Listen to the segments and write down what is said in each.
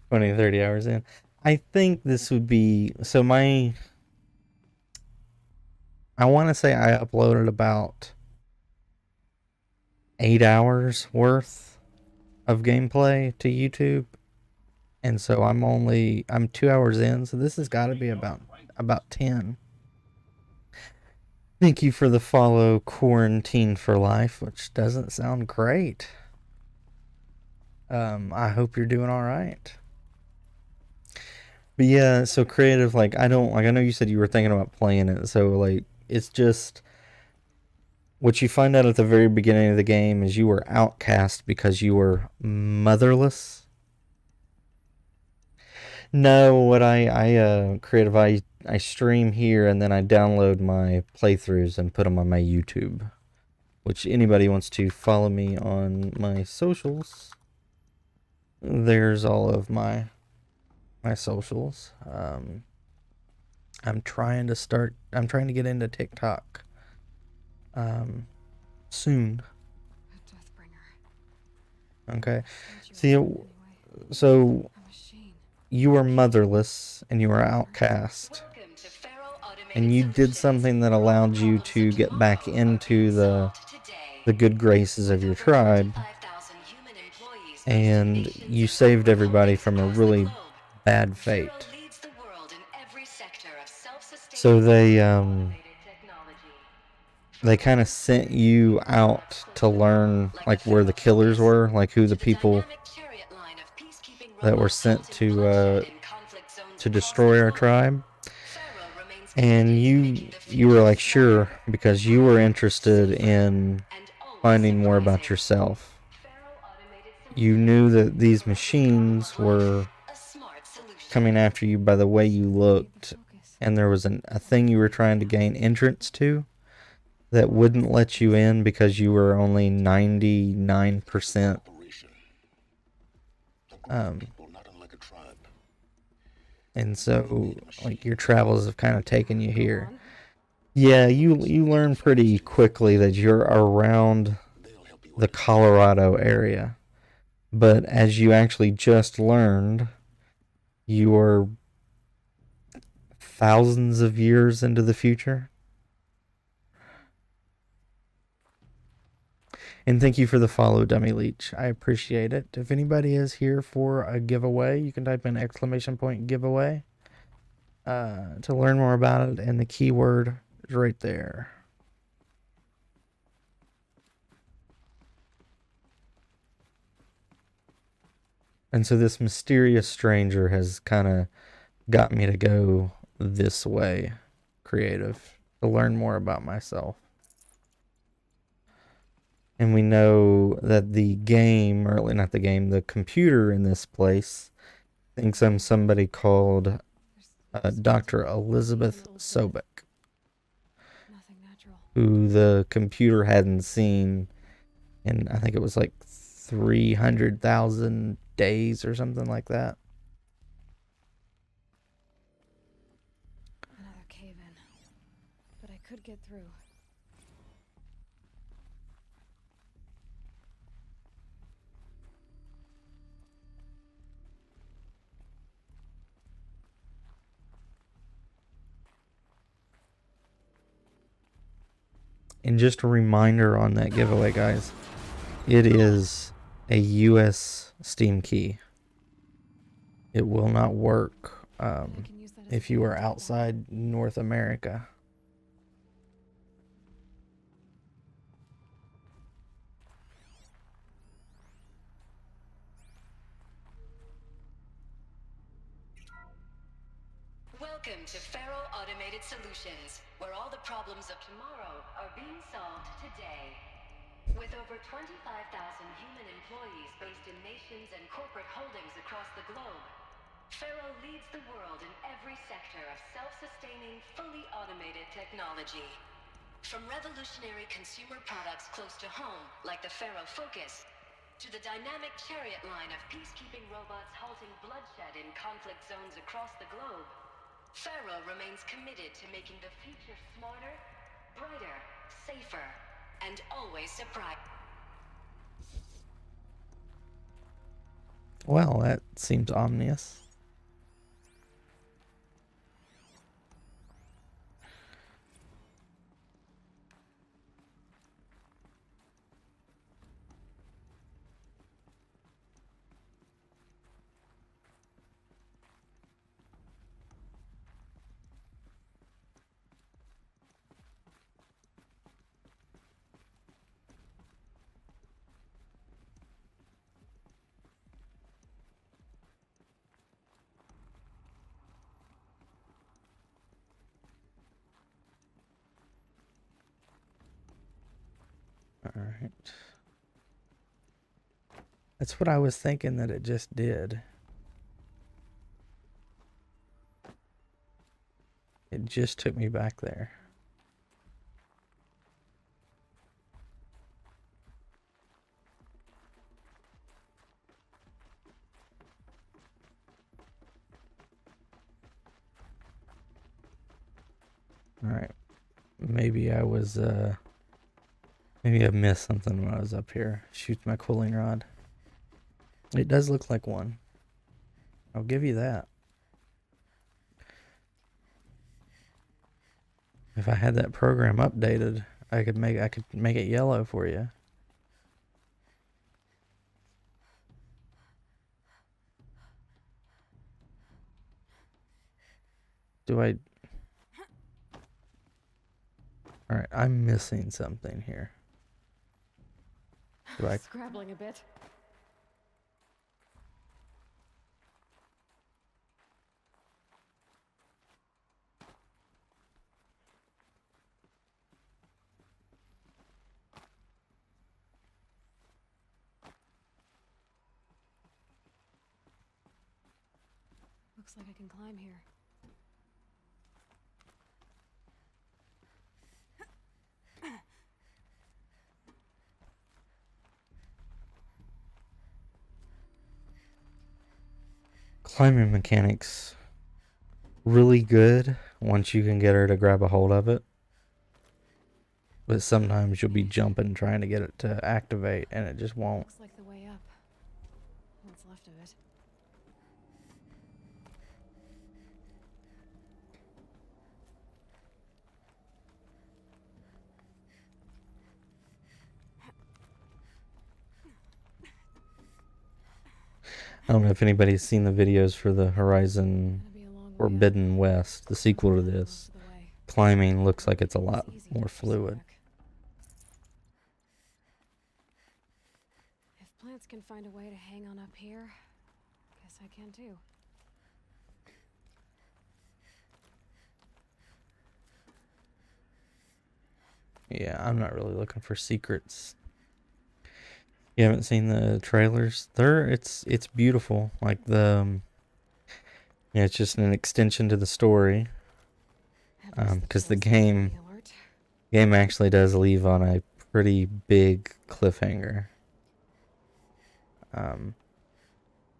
20, 30 hours in. I think this would be so I want to say I uploaded about 8 hours worth of gameplay to YouTube, and so I'm 2 hours in, so this has got to be about 10. Thank you for the follow, Quarantine for Life, which doesn't sound great. I hope you're doing all right. But yeah, so creative, like I don't like. I know you said you were thinking about playing it, so like it's just what you find out at the very beginning of the game is you were outcast because you were motherless. No, what I creative I stream here and then I download my playthroughs and put them on my YouTube. Which anybody wants to follow me on my socials, there's all of my socials. I'm trying to get into TikTok soon. Okay. See, so you were motherless and you were outcast, and you did something that allowed you to get back into the good graces of your tribe, and you saved everybody from a really bad fate. So they kind of sent you out to learn like where the killers were, like who the people that were sent to destroy our tribe. And you were like sure because you were interested in finding more about yourself. You knew that these machines were coming after you by the way you looked, and there was a thing you were trying to gain entrance to that wouldn't let you in because you were only 99%. Um, and so, like, your travels have kind of taken you here. Yeah, you learn pretty quickly that you're around the Colorado area. But as you actually just learned, you are thousands of years into the future. And thank you for the follow, Dummy Leech. I appreciate it. If anybody is here for a giveaway, you can type in !giveaway to learn more about it, and the keyword is right there. And so this mysterious stranger has kind of got me to go this way, creative, to learn more about myself. And we know that the game, or not the game, the computer in this place thinks I'm somebody called Dr. Elizabeth Sobek, who the computer hadn't seen in, I think it was like 300,000 days or something like that. Another cave-in, but I could get through. And just a reminder on that giveaway, guys, it is a US Steam key. It will not work if you are outside North America. Welcome to Faro Automated Solutions, where all the problems of tomorrow are being solved today. With over 25,000 human employees based in nations and corporate holdings across the globe, Faro leads the world in every sector of self-sustaining, fully automated technology. From revolutionary consumer products close to home, like the Faro Focus, to the dynamic chariot line of peacekeeping robots halting bloodshed in conflict zones across the globe, Faro remains committed to making the future smarter, brighter, safer, and always surprising. Well, that seems ominous. All right. That's what I was thinking that it just did. It just took me back there. All right. Maybe I was, maybe I missed something when I was up here. Shoot my cooling rod. It does look like one. I'll give you that. If I had that program updated, I could make it yellow for you. Do I? All right, I'm missing something here. Do I? Scrabbling a bit. Looks like I can climb here. Climbing mechanics really good once you can get her to grab a hold of it. But sometimes you'll be jumping trying to get it to activate and it just won't. Looks like the way up. What's left of it. I don't know if anybody's seen the videos for the Horizon Gonna be a long way up. Forbidden West, the sequel to Most this. of the way. Climbing looks like it's a lot It's easy more to fluid. back. If plants can find a way to hang on up here, guess I can too. Yeah, I'm not really looking for secrets. You haven't seen the trailers? It's beautiful. Like yeah, it's just an extension to the story. At least 'Cause the force is on game the alert. game actually does leave on a pretty big cliffhanger. But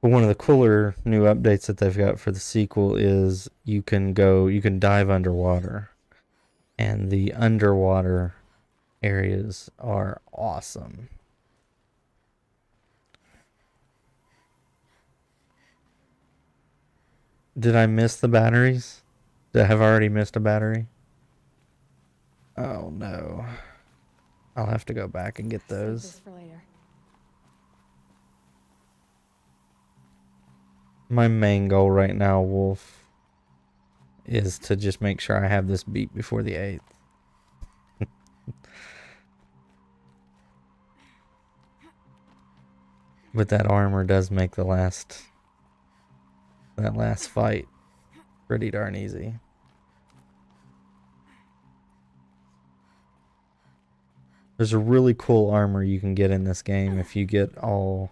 one of the cooler new updates that they've got for the sequel is you can dive underwater. And the underwater areas are awesome. Did I miss the batteries? Did I have already missed a battery? Oh no. I'll have to go back and get Save those. this for later. My main goal right now, Wolf, is to just make sure I have this beat before the 8th. But that armor does make that last fight pretty darn easy. There's a really cool armor you can get in this game if you get all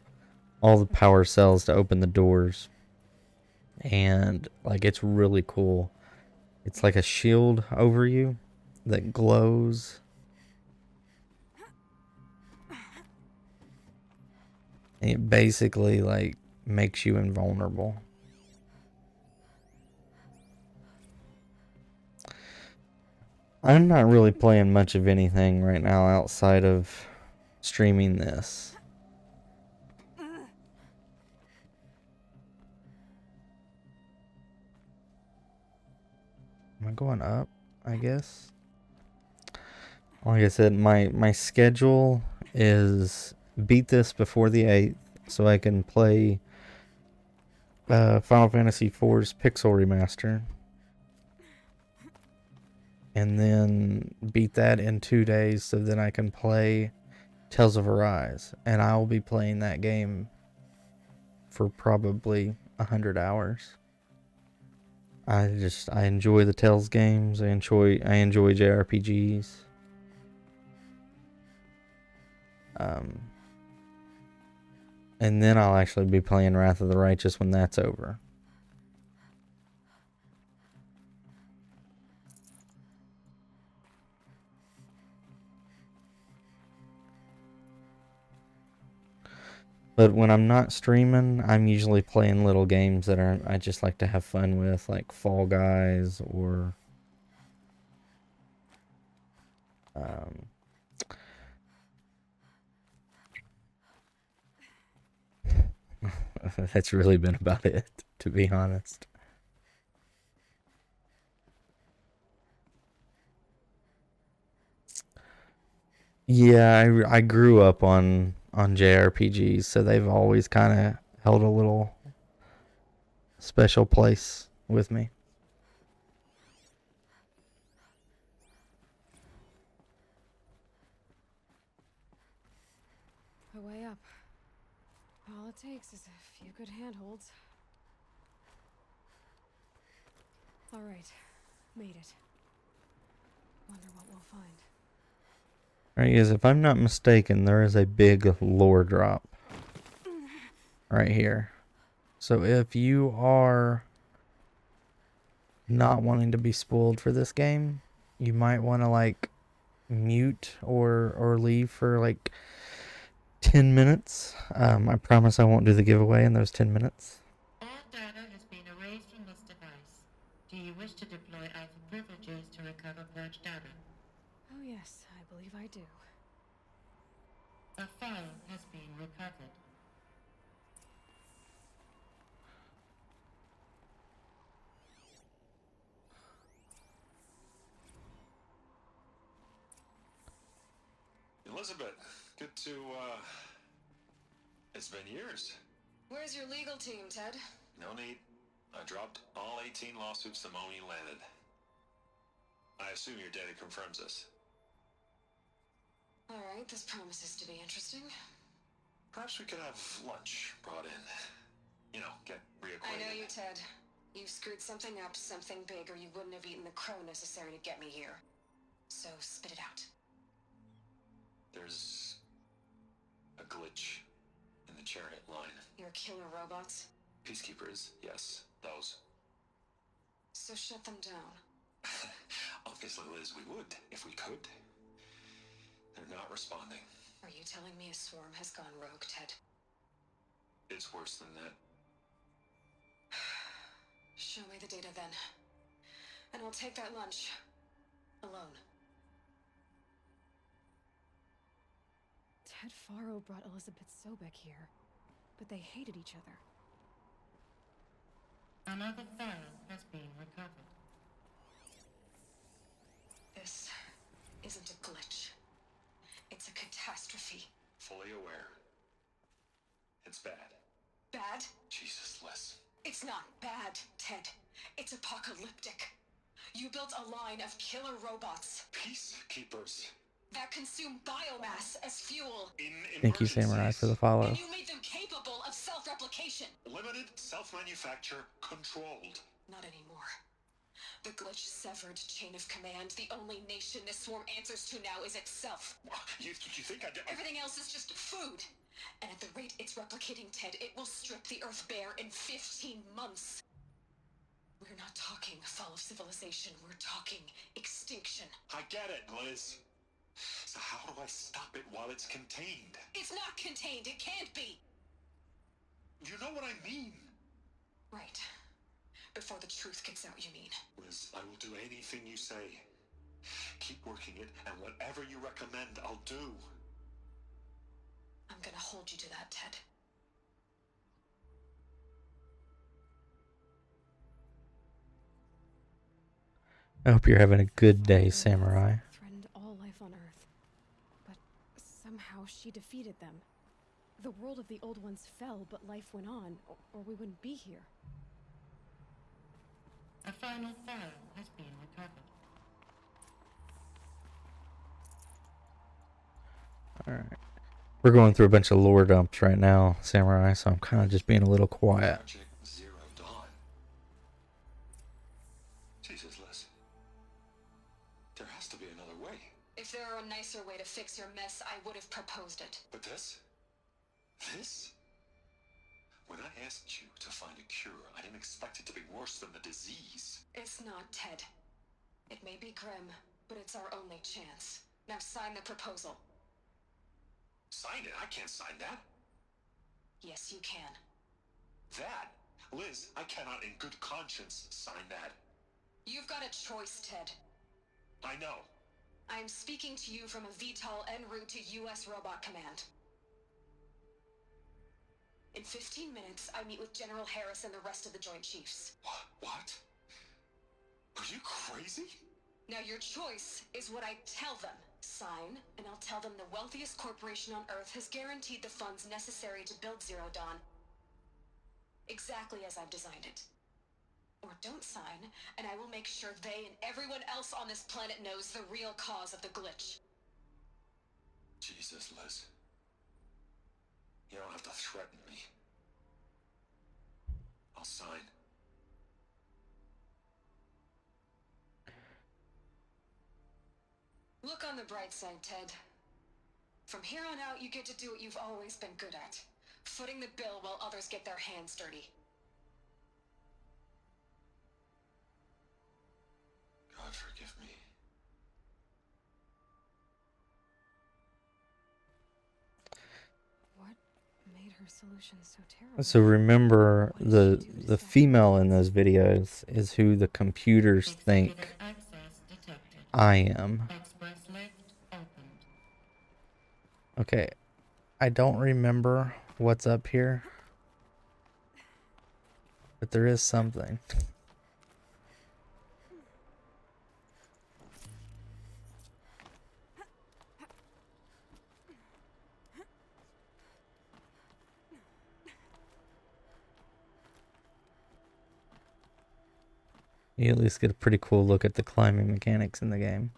the power cells to open the doors. And like it's really cool. It's like a shield over you that glows. And it basically like makes you invulnerable. I'm not really playing much of anything right now outside of streaming this. Am I going up? I guess. Like I said, my schedule is beat this before the 8th so I can play Final Fantasy IV's Pixel Remaster. And then beat that in 2 days so then I can play Tales of Arise. And I'll be playing that game for probably 100 hours. I enjoy the Tales games. I enjoy JRPGs. And then I'll actually be playing Wrath of the Righteous when that's over. But when I'm not streaming, I'm usually playing little games that I just like to have fun with, like Fall Guys or that's really been about it, to be honest. Yeah, I grew up on JRPGs, so they've always kind of held a little special place with me. A way up. All it takes is a few good handholds. All right, made it. Wonder what we'll find. Alright, guys, if I'm not mistaken, there is a big lore drop right here. So if you are not wanting to be spoiled for this game, you might want to like mute or leave for like 10 minutes. I promise I won't do the giveaway in those 10 minutes. All data has been erased from this device. Do you wish to deploy Alpha privileges to recover purged data? Oh yes, I believe I do. A file has been recovered. Elizabeth, good to, it's been years. Where's your legal team, Ted? No need. I dropped all 18 lawsuits the moment you landed. I assume your data confirms this. All right, this promises to be interesting. Perhaps we could have lunch brought in. You know, get reacquainted. I know you, Ted. You screwed something up, something big, or you wouldn't have eaten the crow necessary to get me here. So spit it out. There's a glitch in the chariot line. Your killer robots? Peacekeepers, yes, those. So shut them down. Obviously, Liz, we would, if we could. They're not responding. Are you telling me a swarm has gone rogue, Ted? It's worse than that. Show me the data then. And I'll take that lunch. Alone. Ted Faro brought Elizabeth Sobek here, but they hated each other. Another file has been recovered. This isn't a glitch. It's a catastrophe. Fully aware. It's bad. Bad? Jesus, Liz. It's not bad, Ted. It's apocalyptic. You built a line of killer robots Peacekeepers. that consume biomass as fuel. Thank you, Samurai, for the follow. And you made them capable of self-replication. Limited, self-manufacture, controlled. Not anymore. The glitch-severed chain of command, the only nation this swarm answers to now is itself. You think I did? Everything else is just food. And at the rate it's replicating, Ted, it will strip the Earth bare in 15 months. We're not talking fall of civilization, we're talking extinction. I get it, Liz. So how do I stop it while it's contained? It's not contained, it can't be! You know what I mean? Right. Before the truth gets out, you mean? Liz, I will do anything you say. Keep working it, and whatever you recommend, I'll do. I'm gonna hold you to that, Ted. I hope you're having a good day, Samurai. Threatened all life on Earth, but somehow she defeated them. The world of the Old Ones fell, but life went on, or we wouldn't be here. A final file has been recovered. Alright. We're going through a bunch of lore dumps right now, Samurai, so I'm kind of just being a little quiet. Project Zero Dawn. Jesus, Liz. There has to be another way. If there were a nicer way to fix your mess, I would have proposed it. But this? This? When I asked you to find a cure, I didn't expect it to be worse than the disease. It's not, Ted. It may be grim, but it's our only chance. Now sign the proposal. Sign it? I can't sign that. Yes, you can. That? Liz, I cannot in good conscience sign that. You've got a choice, Ted. I know. I am speaking to you from a VTOL en route to U.S. Robot Command. In 15 minutes, I meet with General Harris and the rest of the Joint Chiefs. What? Are you crazy? Now your choice is what I tell them. Sign, and I'll tell them the wealthiest corporation on Earth has guaranteed the funds necessary to build Zero Dawn. Exactly as I've designed it. Or don't sign, and I will make sure they and everyone else on this planet knows the real cause of the glitch. Jesus, Liz. You don't have to threaten me. I'll sign. Look on the bright side, Ted. From here on out, you get to do what you've always been good at. Footing the bill while others get their hands dirty. God forgive me. What made her solution so terrible? So remember, the female in those videos is who the computers think Executive access detected. I am. Express lift opened. Okay, I don't remember what's up here, but there is something. You at least get a pretty cool look at the climbing mechanics in the game.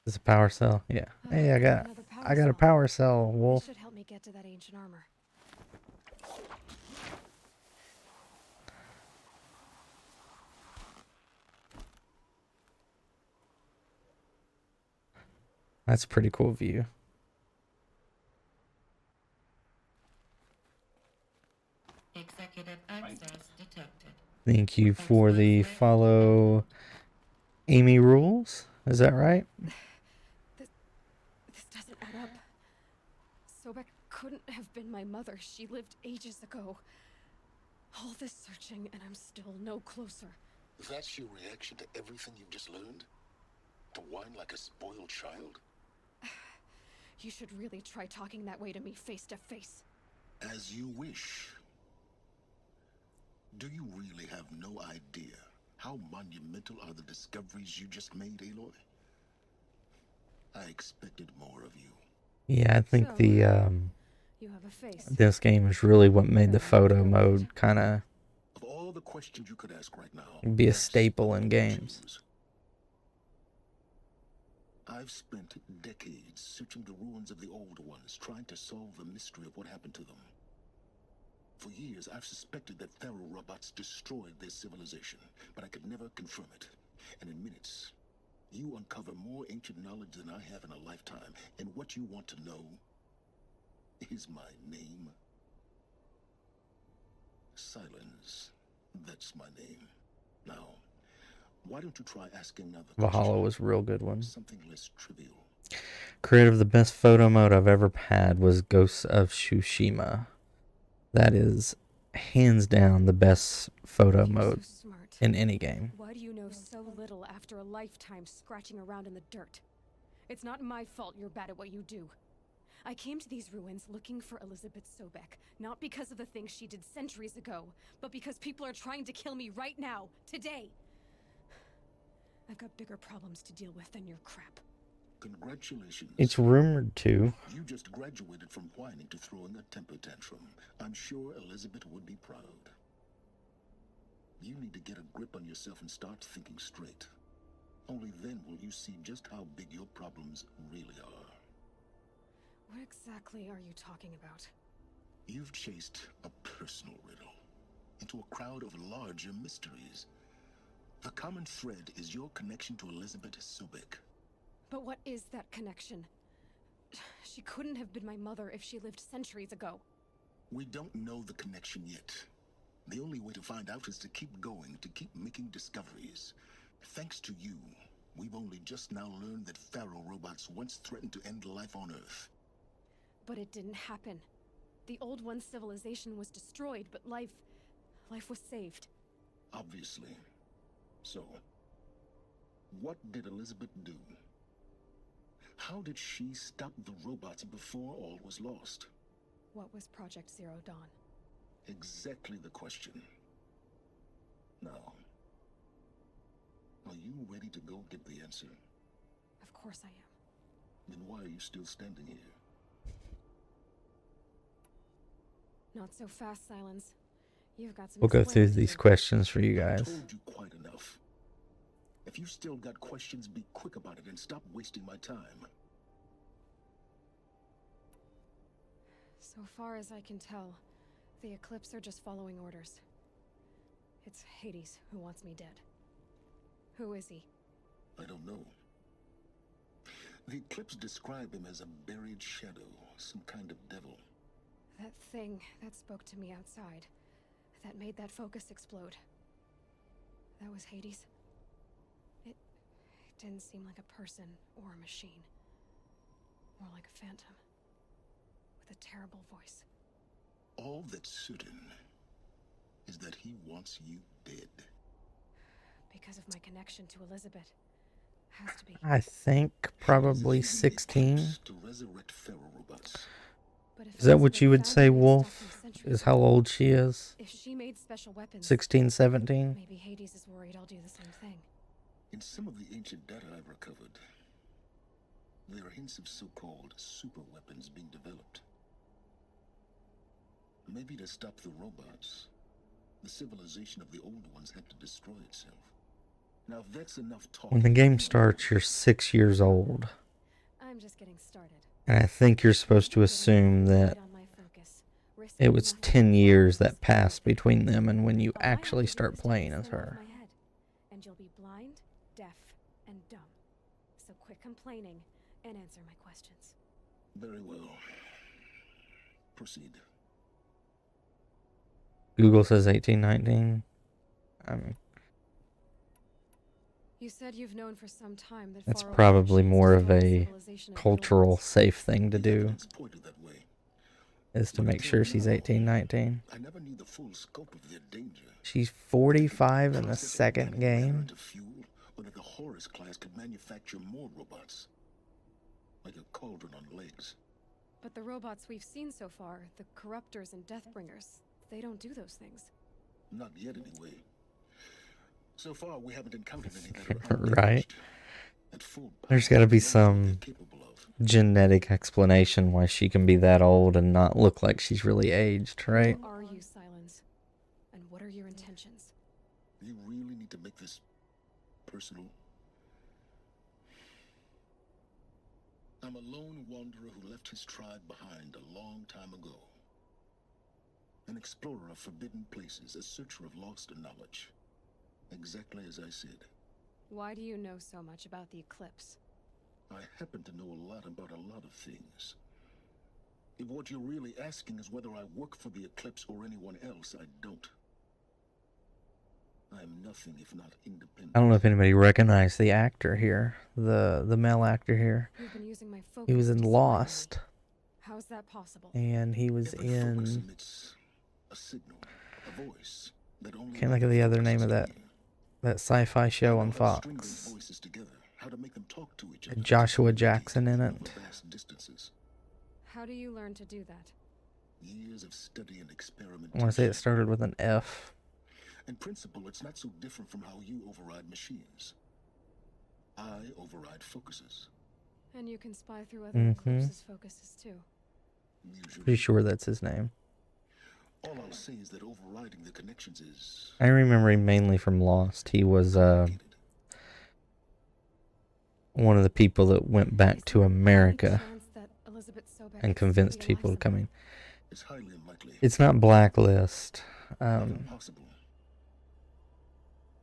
Is a power cell? Yeah. Hey, I got a power cell, This Wolf. should help me get to that ancient armor. That's a pretty cool view. Executive access detected. Thank you for the follow. Amy rules. Is that right? This doesn't add up. Sobek couldn't have been my mother. She lived ages ago. All this searching, and I'm still no closer. That's your reaction to everything you've just learned? To whine like a spoiled child? You should really try talking that way to me face to face. As you wish. Do you really have no idea how monumental are the discoveries you just made, Aloy? I expected more of you. Yeah, I think So, the You have a face. this game is really what made the photo mode kind of Of all the questions you could ask right now, be a that's staple in what games. choose. I've spent decades searching the ruins of the old ones, trying to solve the mystery of what happened to them. For years, I've suspected that Thero robots destroyed their civilization, but I could never confirm it. And in minutes, you uncover more ancient knowledge than I have in a lifetime. And what you want to know is my name. Silence. That's my name. Now, why don't you try asking another Valhalla question? was a real good one. Something less trivial. Creator of the best photo mode I've ever had was Ghosts of Tsushima. That is hands down the best photo You're so mode smart. in any game. Why do you know so little after a lifetime scratching around in the dirt? It's not my fault you're bad at what you do. I came to these ruins looking for Elizabeth Sobek, not because of the things she did centuries ago, but because people are trying to kill me right now, today. I've got bigger problems to deal with than your crap. Congratulations. It's rumored to. You just graduated from whining to throwing a temper tantrum. I'm sure Elizabeth would be proud. You need to get a grip on yourself and start thinking straight. Only then will you see just how big your problems really are. What exactly are you talking about? You've chased a personal riddle into a crowd of larger mysteries. The common thread is your connection to Elizabeth Sobek. But what is that connection? She couldn't have been my mother if she lived centuries ago. We don't know the connection yet. The only way to find out is to keep going, to keep making discoveries. Thanks to you, we've only just now learned that Pharaoh robots once threatened to end life on Earth. But it didn't happen. The Old One's civilization was destroyed, but life was saved. Obviously. So, what did Elizabeth do? How did she stop the robots before all was lost? What was Project Zero Dawn? Exactly the question. Now, are you ready to go get the answer? Of course I am. Then why are you still standing here? Not so fast, Silence. You've got some We'll go through explaining to these do. questions for you I guys. told you quite enough. If you still got questions, be quick about it and stop wasting my time. So far as I can tell, the Eclipse are just following orders. It's Hades who wants me dead. Who is he? I don't know. The Eclipse describe him as a buried shadow, some kind of devil. That thing that spoke to me outside, that made that focus explode. That was Hades. It didn't seem like a person or a machine. More like a phantom. With a terrible voice. All that's certain is that he wants you dead. Because of my connection to Elizabeth. Has to be. I think probably He's using the 16. Eclipse to resurrect Pharaoh robots. But if Is that what Elizabeth you would found say, a way to stop Wolf? them centuries Is how ago, old she is? if she made special weapons, 16, 17? maybe Hades is worried I'll do the same thing. In some of the ancient data I've recovered, there are hints of so-called super weapons being developed. Maybe to stop the robots, the civilization of the old ones had to destroy itself. Now if that's enough talk. When the game starts, you're 6 years old. I'm just getting started. And I think you're supposed to assume that it was 10 years that passed between them and when you actually start playing as her. And you'll be blind, deaf, and dumb. So quit complaining and answer my questions. Very well. Proceed. Google says 18, 19. You said you've known for some time that That's Pharaoh probably machines more of destroyed a civilization of the cultural old ones. safe thing to The do, evidence pointed that way. is to make sure she's 18, 19. I never knew the full scope of their danger. She's 45 in the Process second organic matter game. into fuel, or that the Horus class could manufacture more robots. Like a cauldron on legs. But the robots we've seen so far, the Corruptors and Deathbringers, they don't do those things. Not yet, anyway. So far, we haven't encountered any that are Right. undamaged. At full There's power, got to be we don't know what they're some capable of. genetic explanation why she can be that old and not look like she's really aged, right? Who are you, Silence? And what are your intentions? You really need to make this personal. I'm a lone wanderer who left his tribe behind a long time ago. An explorer of forbidden places, a searcher of lost knowledge. Exactly as I said. Why do you know so much about the Eclipse? I happen to know a lot about a lot of things. If what you're really asking is whether I work for the Eclipse or anyone else, I don't. I am nothing if not independent. I don't know if anybody recognized the actor here, the male actor here. You've been using my focus He was in to spy on me. Lost, How's that possible? and he was Every focus in, emits a signal, a voice that only can't think of the other name of that sci-fi show on How to string those Fox. voices together, how to make them talk to each I other. Joshua Jackson in it. over vast distances. How do you learn to do that? Years of study and I experimentation. want to say it started with an F. In principle, it's not so different from how you override machines. I override focuses. And you can spy through other corpses' focuses too. Usually. Pretty sure that's his name. All I'll say is that overriding the connections is I remember him mainly from Lost. He was complicated. one of the people that went back Is to there any America chance that Elizabeth Sobeck and could still convinced be people to alive come in. It's highly unlikely. It's not Blacklist. Not impossible.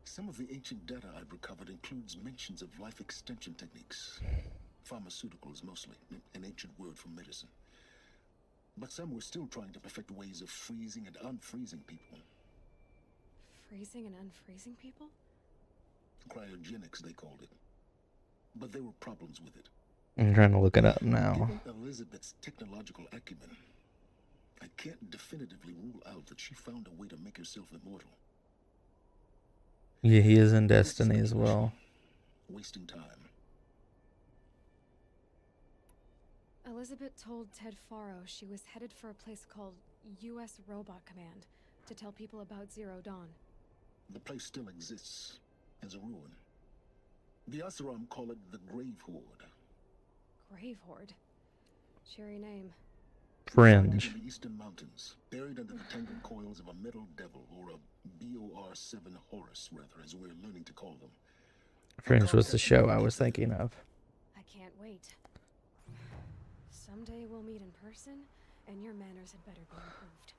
Some of the ancient data I've recovered includes mentions of life extension techniques. Pharmaceuticals mostly, an ancient word for medicine. But some were still trying to perfect ways of freezing and unfreezing people. freezing and unfreezing people? Cryogenics, they called it. But there were problems with it. I'm trying to look it up now. Given Elizabeth's technological acumen, I can't definitively rule out that she found a way to make herself immortal. Yeah, he is in Destiny as well. Wasting time. Elizabeth told Ted Faro she was headed for a place called U.S. Robot Command to tell people about Zero Dawn. The place still exists as a ruin. The Asaram call it the Grave Horde. Grave Horde? Cheery name. Fringe. In the eastern mountains, buried under the tangled coils of a metal devil, or a BOR-7 Horus, rather, as we're learning to call them. Fringe was the show I was thinking of. I can't wait. Someday we'll meet in person, and your manners had better be improved.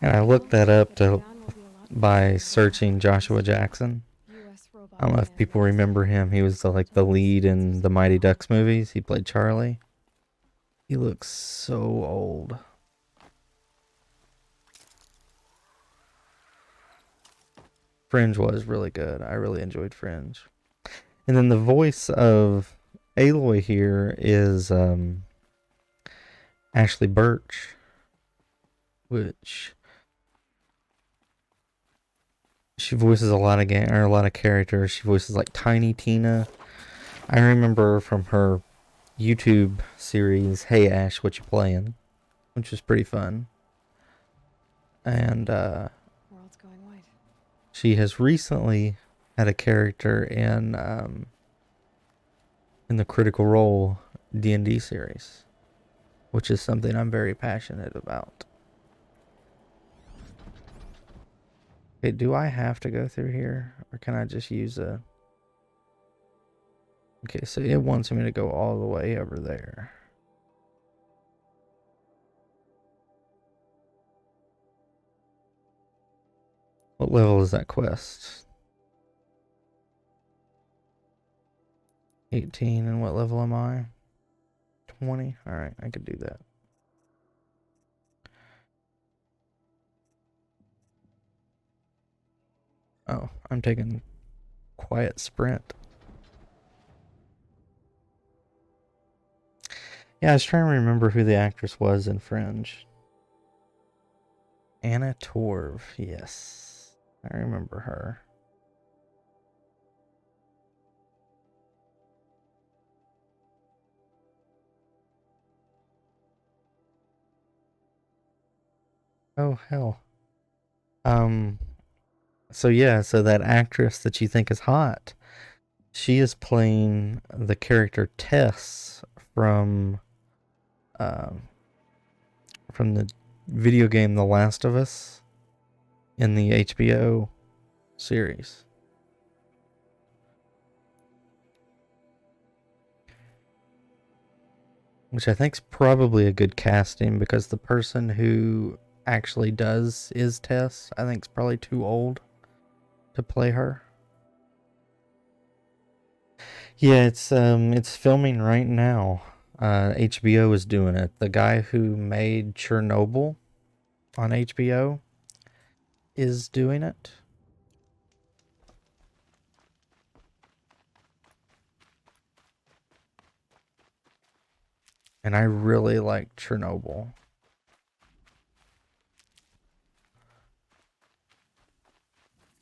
And I looked that up by searching Joshua Jackson. US Robot I don't know if Command people remember him. He was the lead in the Mighty Ducks movies. He played Charlie. He looks so old. Fringe was really good. I really enjoyed Fringe. And then the voice of Aloy here is Ashley Birch, which she voices a lot of a lot of characters. She voices like Tiny Tina. I remember from her YouTube series, Hey Ash, What You Playing, which was pretty fun. And World's going white. she has recently had a character in the Critical Role D&D series, which is something I'm very passionate about. Okay, do I have to go through here, or can I just use a... Okay, so it wants me to go all the way over there. What level is that quest? 18, and what level am I? 20? Alright, I could do that. Oh, I'm taking quiet sprint. Yeah, I was trying to remember who the actress was in Fringe. Anna Torv, yes. I remember her. Oh, hell. So yeah, so that actress that you think is hot, she is playing the character Tess from the video game The Last of Us in the HBO series. Which I think is probably a good casting, because the person who actually is Tess, I think is probably too old to play her. Yeah, it's filming right now. HBO is doing it. The guy who made Chernobyl on HBO is doing it. And I really like Chernobyl.